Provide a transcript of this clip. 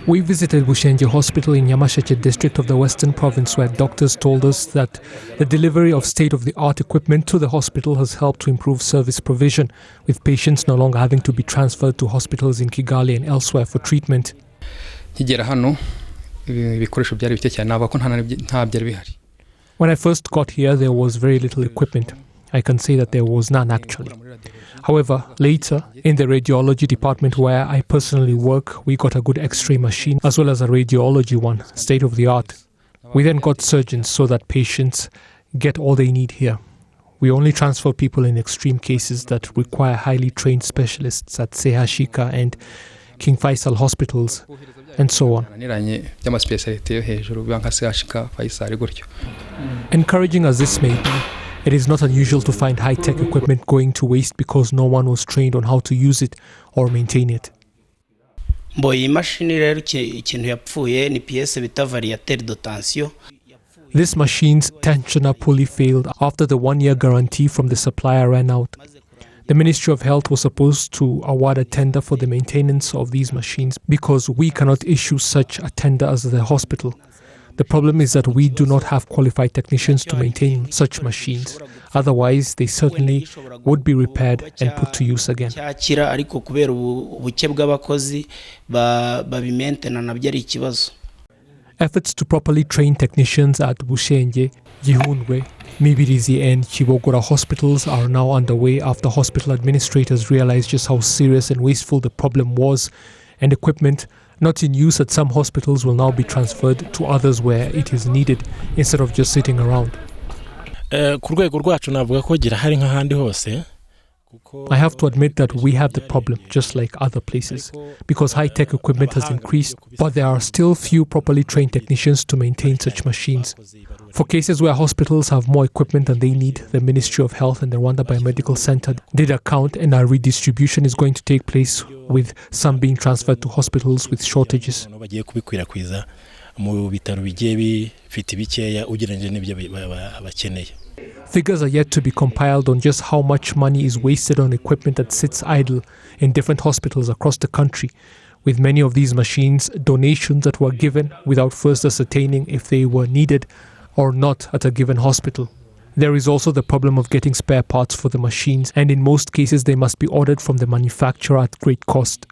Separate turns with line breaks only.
We visited Bushenje Hospital in Nyamasheke district of the Western Province, where doctors told us that the delivery of state-of-the-art equipment to the hospital has helped to improve service provision, with patients no longer having to be transferred to hospitals in Kigali and elsewhere for treatment. When I first got here, there was very little equipment. I can say that there was none actually. However, later, in the radiology department where I personally work, we got a good X-ray machine as well as a radiology one, state-of-the-art. We then got surgeons so that patients get all they need here. We only transfer people in extreme cases that require highly trained specialists at Sehashika and King Faisal hospitals, and so on. Encouraging as this may be, it is not unusual to find high-tech equipment going to waste because no one was trained on how to use it or maintain it. This machine's tensioner pulley failed after the one-year guarantee from the supplier ran out. The Ministry of Health was supposed to award a tender for the maintenance of these machines because we cannot issue such a tender as the hospital. The problem is that we do not have qualified technicians to maintain such machines. Otherwise, they certainly would be repaired and put to use again. Efforts to properly train technicians at Bushenje, Gihundwe, Mibirizi and Chibogora hospitals are now underway after hospital administrators realized just how serious and wasteful the problem was, and equipment not in use at some hospitals will now be transferred to others where it is needed instead of just sitting around. I have to admit that we have the problem just like other places because high-tech equipment has increased, but there are still few properly trained technicians to maintain such machines. For cases where hospitals have more equipment than they need, the Ministry of Health and the Rwanda Biomedical Center did account, and a redistribution is going to take place with some being transferred to hospitals with shortages. Figures are yet to be compiled on just how much money is wasted on equipment that sits idle in different hospitals across the country, with many of these machines donations that were given without first ascertaining if they were needed or not at a given hospital. There is also the problem of getting spare parts for the machines, and in most cases they must be ordered from the manufacturer at great cost.